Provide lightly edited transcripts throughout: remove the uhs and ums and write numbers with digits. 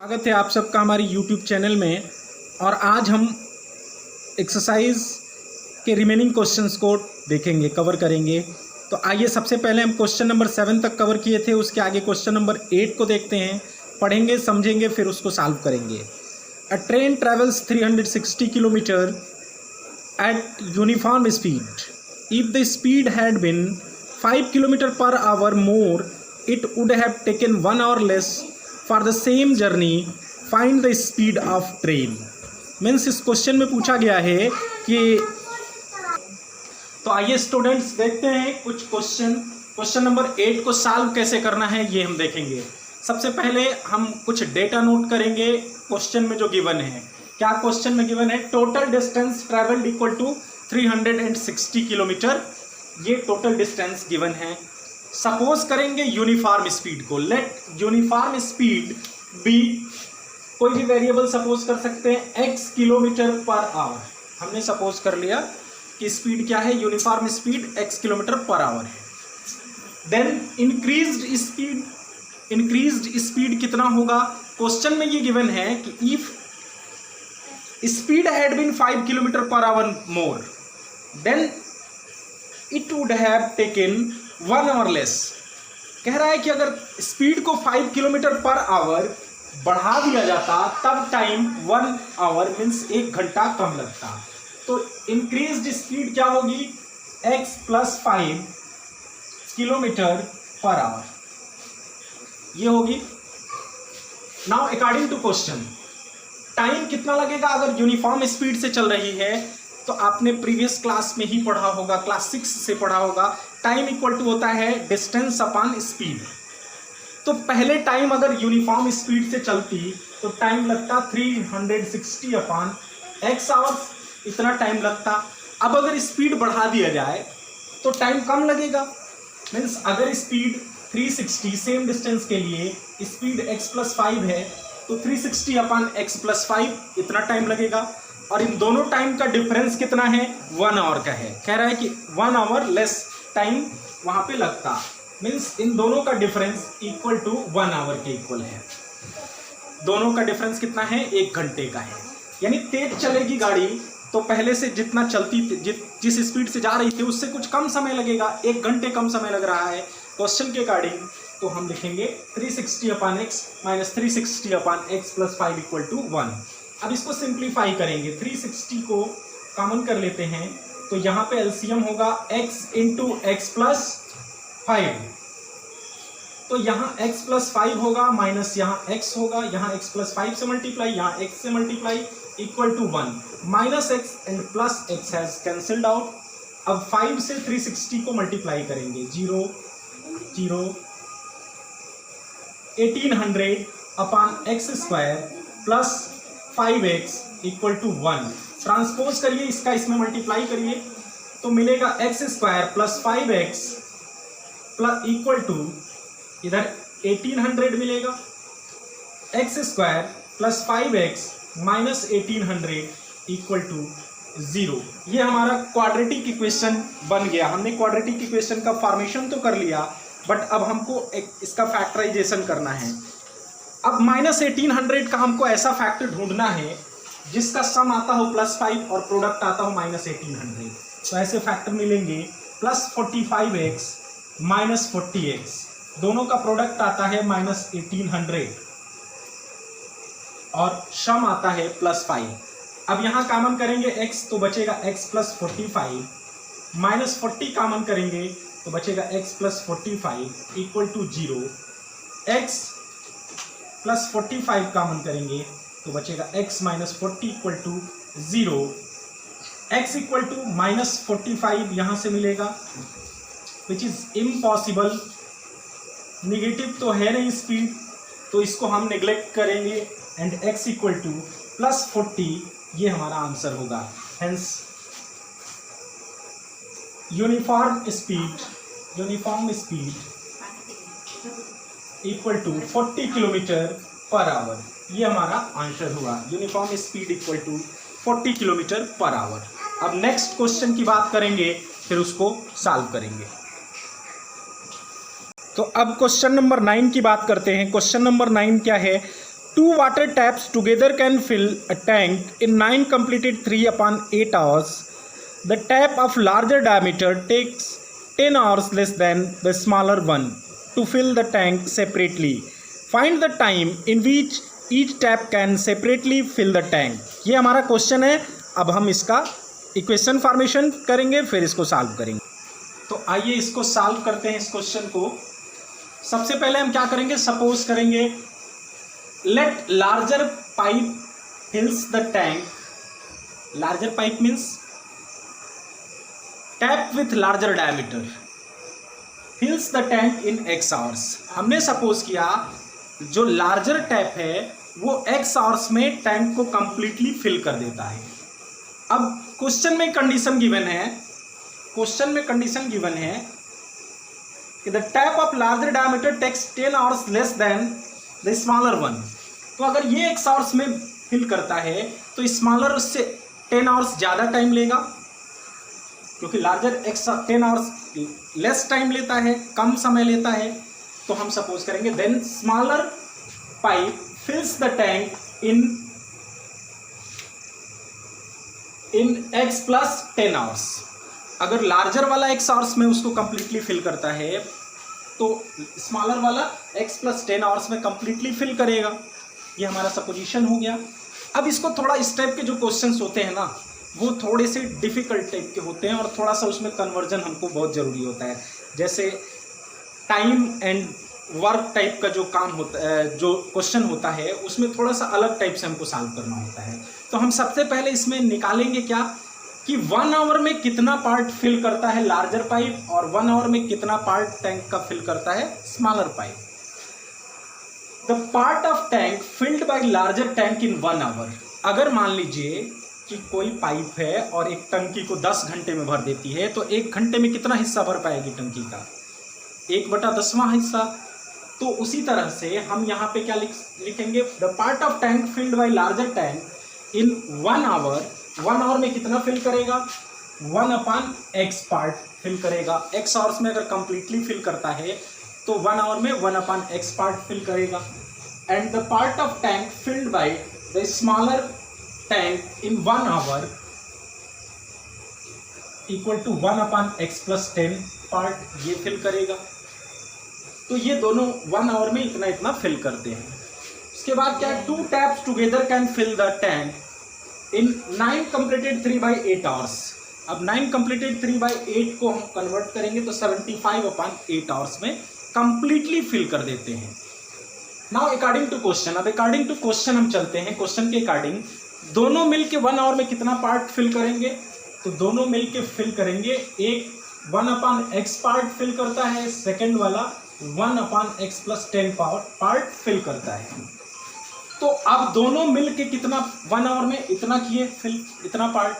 स्वागत है आप सबका हमारी YouTube चैनल में। और आज हम एक्सरसाइज के रिमेनिंग क्वेश्चंस को देखेंगे, कवर करेंगे। तो आइए सबसे पहले हम क्वेश्चन नंबर 7 तक कवर किए थे, उसके आगे क्वेश्चन नंबर 8 को देखते हैं, पढ़ेंगे, समझेंगे, फिर उसको सॉल्व करेंगे। अ train travels 360 kilometre eight uniform speed. If the speed had been 5 kilometre per our more, it would have taken 1 hour less for the same journey. Find the speed of train. Means इस question में पूछा गया है कि, तो आइए students देखते हैं कुछ क्वेश्चन नंबर 8 को सॉल्व कैसे करना है ये हम देखेंगे। सबसे पहले हम कुछ डेटा नोट करेंगे क्वेश्चन में जो गिवन है। क्या क्वेश्चन में गिवन है? Total distance travelled equal to 360 kilometre, ये टोटल डिस्टेंस गिवन है। सपोज करेंगे यूनिफॉर्म स्पीड को। लेट यूनिफॉर्म स्पीड बी, कोई भी वेरिएबल सपोज कर सकते हैं, x किलोमीटर पर आवर। हमने सपोज कर लिया कि स्पीड क्या है, uniform speed x kilometre per hour है। देन इंक्रीज्ड स्पीड कितना होगा? क्वेश्चन में ये गिवन है कि if speed had been 5 kilometre per our more, then it would have taken 1 hour less. कह रहा है कि अगर स्पीड को 5 किलोमीटर पर आवर बढ़ा दिया जाता तब टाइम 1 आवर मीन्स 1 घंटा कम लगता। तो इंक्रीज्ड स्पीड क्या होगी? x + 5 किलोमीटर पर आवर, ये होगी। Now according to question, time कितना लगेगा अगर यूनिफॉर्म स्पीड से चल रही है? तो आपने प्रीवियस क्लास में ही पढ़ा होगा, क्लास 6 से पढ़ा होगा, टाइम इक्वल टू होता है डिस्टेंस अपॉन स्पीड। तो पहले टाइम अगर यूनिफॉर्म स्पीड से चलती तो टाइम लगता 360 अपॉन x आवर्स, इतना टाइम लगता। अब अगर स्पीड बढ़ा दिया जाए तो टाइम कम लगेगा। मीन्स अगर स्पीड 360 सेम डिस्टेंस के लिए स्पीड x + 5 है तो 360 अपॉन x + 5 इतना टाइम लगेगा। और इन दोनों टाइम का डिफरेंस कितना है? 1 आवर का है। कह रहा है कि 1 आवर लेस टाइम वहां पे लगता। मीन्स इन दोनों का डिफरेंस इक्वल टू 1 आवर के इक्वल है। दोनों का डिफरेंस कितना है? 1 घंटे का है। यानी तेज चलेगी गाड़ी तो पहले से जितना चलती, जिस स्पीड से जा रही थी उससे कुछ कम समय लगेगा, 1 घंटे कम समय लग रहा है क्वेश्चन के अकॉर्डिंग। तो हम लिखेंगे 360 upon x minus 360 upon x + 5 equal to 1। अब इसको सिंप्लीफाई करेंगे, 360 को कॉमन कर लेते हैं तो यहाँ पे एलसीएम होगा x × x + 5। तो यहाँ x + 5 होगा माइनस यहाँ x होगा, यहाँ x + 5 से मल्टीप्लाई, यहाँ x से multiply equal to 1। Minus x and plus x has cancelled out. अब 5 से 360 को मल्टीप्लाई करेंगे, 0 0 1800 upon x² plus 5x equal to 1। Transpose करिए इसका, इसमें मल्टीप्लाई करिए तो मिलेगा x² + 5x plus equal to, इधर 1800 मिलेगा, x² + 5x minus 1800 equal to 0। ये हमारा क्वाड्रेटिक इक्वेशन बन गया। हमने क्वाड्रेटिक इक्वेशन का फॉर्मेशन तो कर लिया, बट अब हमको इसका फैक्टराइजेशन करना है। अब माइनस 1800 का हमको ऐसा फैक्टर ढूंढना है जिसका सम आता हो +5 और प्रोडक्ट आता हो -1800। तो ऐसे फैक्टर मिलेंगे +45x माइनस 40x, दोनों का प्रोडक्ट आता है -1800 और सम आता है +5। अब यहाँ कॉमन करेंगे x तो बचेगा x + 45, माइनस 40 कॉमन करेंगे तो बचेगा x + 45 equal to 0। x + 45 common करेंगे तो बचेगा x - 40 equal to 0। x equal to -45 यहाँ से मिलेगा, विच इज इम्पॉसिबल। निगेटिव तो है नहीं स्पीड, तो इसको हम नेग्लेक्ट करेंगे एंड x इक्वल टू +40 ये हमारा आंसर होगा। Hence uniform speed equal to 40 kilometre per hour, ये हमारा आंसर हुआ। Uniform speed equal to 40 kilometre per hour. अब नेक्स्ट क्वेश्चन की बात करेंगे, फिर उसको सॉल्व करेंगे। तो अब क्वेश्चन नंबर 9 की बात करते हैं। क्वेश्चन नंबर 9 क्या है? 2 water taps together can fill a tank in 9 completed 3/8 hours. The tap of larger diameter takes 10 hours less than the smaller one to fill the tank separately. Find the time in which each tap can separately fill the tank. ये हमारा question है. अब हम इसका equation formation करेंगे, फिर इसको solve करेंगे. तो आइए इसको सॉल्व करते हैं इस क्वेश्चन को. सबसे पहले हम क्या करेंगे, सपोज करेंगे let larger pipe fills the tank. Larger pipe means tap with larger diameter fills the tank in x hours. हमने सपोज किया जो लार्जर टैप है वो x आवर्स में टैंक को कंप्लीटली फिल कर देता है. अब क्वेश्चन में कंडीशन गिवन है, क्वेश्चन में कंडीशन गिवन है कि the tap of larger diameter takes 10 hours less than the smaller one. तो अगर ये x आवर्स में फिल करता है तो स्मॉलर उससे 10 आवर्स ज़्यादा टाइम लेगा, क्योंकि लार्जर 10 आवर्स लेस टाइम लेता है, कम समय लेता है. तो हम सपोज करेंगे then smaller pipe fills the tank in x plus 10 hours. अगर लार्जर वाला x आवर्स में उसको कंप्लीटली फिल करता है तो स्मॉलर वाला x प्लस 10 आवर्स में कंप्लीटली फिल करेगा. ये हमारा सपोजिशन हो गया. अब इसको थोड़ा इस टाइप के जो क्वेश्चंस होते हैं ना वो थोड़े से डिफ़िकल्ट टाइप के होते हैं और थोड़ा सा उसमें कन्वर्जन हमको बहुत ज़रूरी होता है. जैसे टाइम एंड वर्क टाइप का जो काम होता है, जो क्वेश्चन होता है उसमें थोड़ा सा अलग टाइप से हमको सॉल्व करना होता है. तो हम सबसे पहले इसमें निकालेंगे क्या कि 1 आवर में कितना पार्ट फिल करता है लार्जर पाइप और 1 आवर में कितना पार्ट टैंक का फिल करता है smaller pipe. The part of tank filled by larger tank in 1 hour. अगर मान लीजिए कि कोई पाइप है और एक टंकी को 10 घंटे में भर देती है तो 1 घंटे में कितना हिस्सा भर पाएगी टंकी का, 1/10वां हिस्सा. तो उसी तरह से हम यहाँ पे क्या लिखेंगे, the part of tank filled by larger tank in 1 hour. 1 hour में कितना फिल करेगा, 1/x पार्ट फिल करेगा. x आवर्स में अगर कंप्लीटली फिल करता है तो 1 आवर में 1/x पार्ट फिल करेगा. And the part of tank filled by the smaller tank in 1 hour equal to 1/x plus 10 part ये फिल करेगा. तो ये दोनों 1 आवर में इतना इतना फिल करते हैं. उसके बाद क्या है, 2 taps together can fill the tank in 9 completed 3/8 hours. अब 9 कंप्लीटेड 3/8 को हम कन्वर्ट करेंगे तो 75/8 आवर्स में कंप्लीटली फिल कर देते हैं. नाउ अकॉर्डिंग टू क्वेश्चन, अब अकॉर्डिंग टू क्वेश्चन हम चलते हैं. क्वेश्चन के अकॉर्डिंग दोनों मिलके 1 आवर में कितना पार्ट फिल करेंगे, तो दोनों मिलके फिल करेंगे, एक 1/x पार्ट फिल करता है, सेकेंड वाला 1/x प्लस 10 पार्ट फिल करता है. तो अब दोनों मिलके कितना 1 आवर में इतना किए फिल, इतना पार्ट,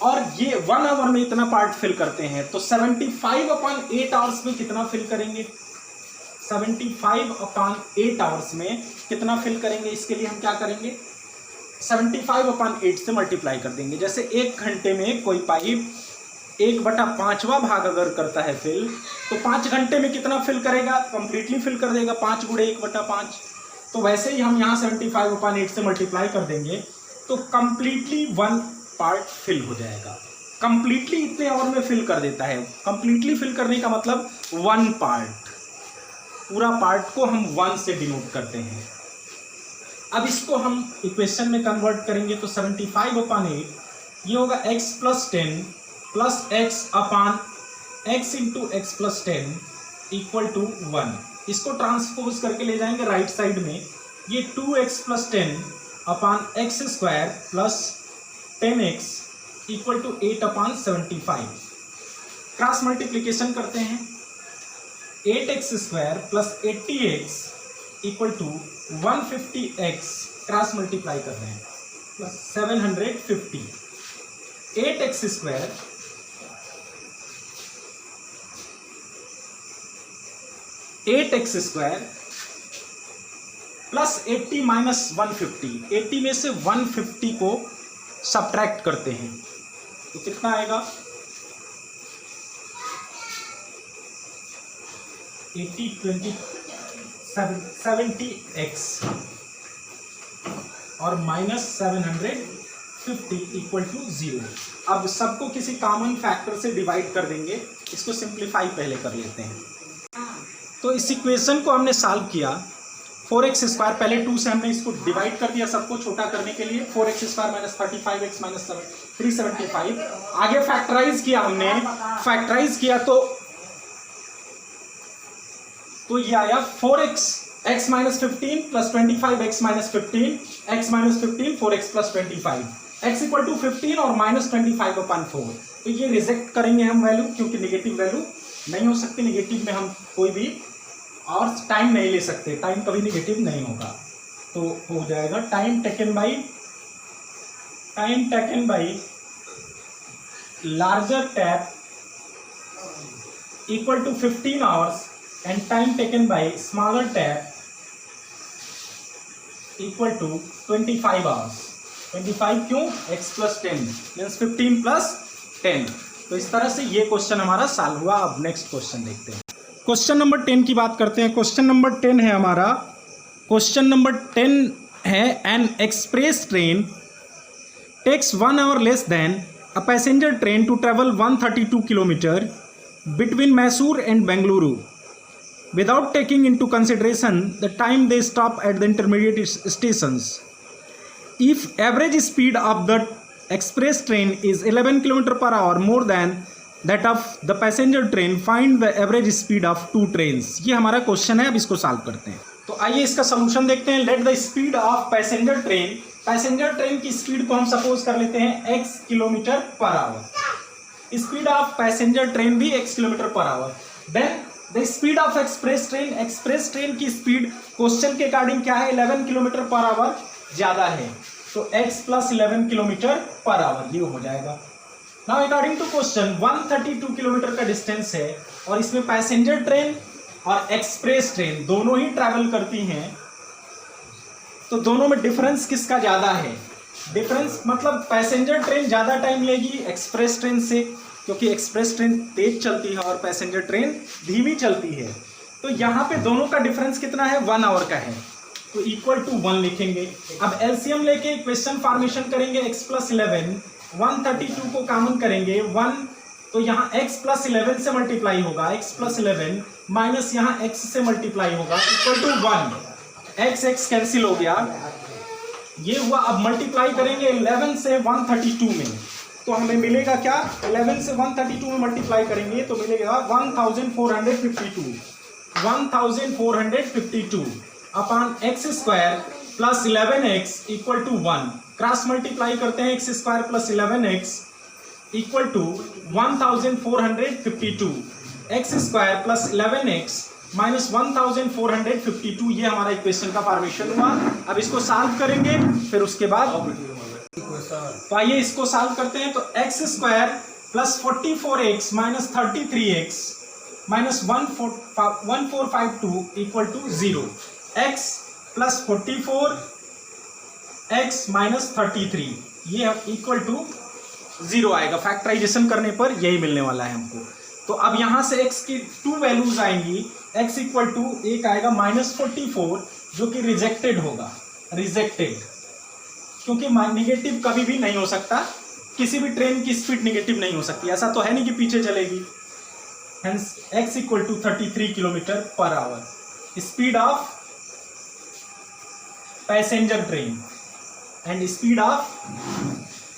और ये 1 आवर में इतना पार्ट फिल करते हैं. तो 75/8 आवर्स में कितना फिल करेंगे, 75/8 आवर्स में कितना फिल करेंगे. इसके लिए हम क्या करेंगे, 75/8 से मल्टीप्लाई कर देंगे. जैसे 1 घंटे में कोई पाइप 1/5वां भाग अगर करता है फिल तो 5 घंटे में कितना फिल करेगा, कंप्लीटली फिल कर देगा, 5 × 1/5. तो वैसे ही हम यहाँ 75/8 से मल्टीप्लाई कर देंगे तो कंप्लीटली 1 पार्ट फिल हो जाएगा. कंप्लीटली इतने आवर में फिल कर देता है. कंप्लीटली फिल करने का मतलब 1 पार्ट, पूरा पार्ट को हम 1 से डिनोट करते हैं. अब इसको हम इक्वेशन में कन्वर्ट करेंगे तो 75/8 ये होगा x plus 10 plus x into x plus 10 equal to 1. इसको ट्रांसपोज करके ले जाएंगे राइट साइड में, ये 2x plus 10/x square plus 10x equal to 8/75. Cross multiplication करते हैं, 8x square plus 80x equal to 150x, cross multiply कर रहे हैं, plus 750. 8x square plus 80 minus 150. 80 में से 150 को सब्ट्रैक्ट करते हैं तो कितना आएगा, 80 20 70x और -750 इक्वल टू 0। अब सबको किसी कॉमन फैक्टर से डिवाइड कर देंगे, इसको सिंप्लीफाई पहले कर लेते हैं। तो इस इक्वेशन को हमने सॉल्व किया, 4x² पहले 2 से हमने इसको डिवाइड कर दिया सबको छोटा करने के लिए, 4x² - 35x - 375। आगे फैक्टराइज किया हमने, फैक्टराइज किया तो ये आया 4x x - 15 + 25x - 15 x - 15 4x + 25 x = 15 और -25/4। तो ये रिजेक्ट करेंगे हम वैल्यू, क्योंकि नेगेटिव वैल्यू नहीं हो सकती, नेगेटिव में हम कोई भी और टाइम नहीं ले सकते, टाइम कभी नेगेटिव नहीं होगा। तो हो जाएगा time taken by larger tap equal to 15 hours and time taken by smaller tap equal to 25 hours। 25 क्यों? x + 10 means 15 + 10। तो इस तरह से ये क्वेश्चन हमारा सॉल्व हुआ। अब नेक्स्ट क्वेश्चन देखते हैं। क्वेश्चन नंबर 10 की बात करते हैं। क्वेश्चन नंबर 10 है हमारा, क्वेश्चन नंबर 10 है an express train takes 1 hour less than a passenger train to travel 132 kilometre between Mysore and Bengaluru without taking into consideration the time they stop at the intermediate stations. If average speed of the express train is 11 km/h more than that of the passenger train, find the average speed of two trains। ये हमारा question है, अब इसको solve करते हैं। तो आइए इसका सॉल्यूशन देखते हैं। Let the speed of passenger train की स्पीड को हम सपोज कर लेते हैं x km/h। Speed of passenger train भी x km/h। Then the speed of express train की स्पीड क्वेश्चन के अकॉर्डिंग क्या है, 11 km/h ज्यादा है, तो x + 11 km/h ये हो जाएगा। Now according to question 132 kilometre का डिस्टेंस है और इसमें पैसेंजर ट्रेन और एक्सप्रेस ट्रेन दोनों ही ट्रैवल करती हैं, तो दोनों में डिफरेंस किसका ज्यादा है? डिफरेंस मतलब पैसेंजर ट्रेन ज्यादा टाइम लेगी एक्सप्रेस ट्रेन से, क्योंकि एक्सप्रेस ट्रेन तेज चलती है और पैसेंजर ट्रेन धीमी चलती है। तो यहाँ पे दोनों का डिफरेंस कितना है? 1 hour का है, तो इक्वल टू 1 लिखेंगे। अब एलसीएम लेके इक्वेशन फॉर्मेशन करेंगे, x + 11 132 को कॉमन करेंगे 1, तो यहाँ x + 11 से मल्टीप्लाई होगा, x + 11 माइनस यहाँ x से मल्टीप्लाई होगा इक्वल टू 1, x कैंसिल हो गया, ये हुआ। अब मल्टीप्लाई करेंगे 11 से 132 में, तो हमें मिलेगा क्या? 11 से 132 में मल्टीप्लाई करेंगे तो मिलेगा 1452 upon x² + 11x equal to 1। Cross multiply करते हैं, x² + 11x equal to 1452, x² + 11x minus 1452। ये हमारा इक्वेशन का फॉर्मेशन हुआ। अब इसको सॉल्व करेंगे, फिर उसके बाद तो आइए इसको सॉल्व करते हैं। तो x² + 44x - 33x - 1452 equal to 0। x + 44x - 33 ये इक्वल टू 0 आएगा। फैक्टराइजेशन करने पर यही मिलने वाला है हमको। तो अब यहां से x की 2 वैल्यूज आएंगी, x इक्वल टू एक आएगा -44 जो कि रिजेक्टेड होगा, रिजेक्टेड, क्योंकि नेगेटिव कभी भी नहीं हो सकता, किसी भी ट्रेन की स्पीड नेगेटिव नहीं हो सकती, ऐसा तो है नहीं कि पीछे चलेगी। Hence x equal to 33 km/h speed of passenger train and speed of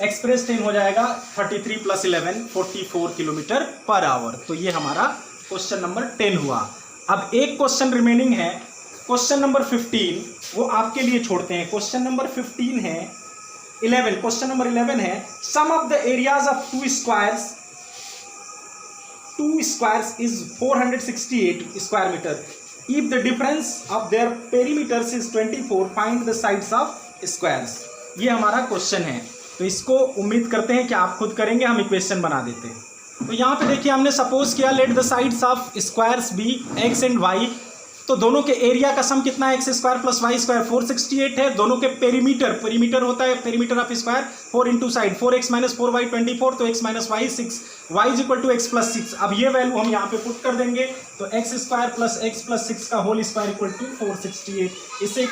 express train हो जाएगा 33 + 11 44 km/h। तो ये हमारा क्वेश्चन नंबर 10 हुआ। अब एक क्वेश्चन रिमेनिंग है, क्वेश्चन नंबर 15, वो आपके लिए छोड़ते हैं। क्वेश्चन नंबर 15 है 11, क्वेश्चन नंबर 11 है sum of the areas of two squares is 468 square metre. If the difference of their perimeters is 24, find the sides of squares. ये हमारा क्वेश्चन है, तो इसको उम्मीद करते हैं कि आप खुद करेंगे, हम इक्वेशन बना देते हैं। तो यहाँ पे देखिए हमने सपोज किया let the sides of squares be x and y, तो दोनों के एरिया का सम कितना है? x² + y² 468 है। दोनों के पेरीमीटर होता है, perimeter of square 4 into side, 4x - 4y 24, तो x - y 6, y = x + 6। अब ये वैल्यू हम यहाँ पे पुट कर देंगे, तो x² + x + 6 का होल स्क्वायर इक्वल टू 468। इससे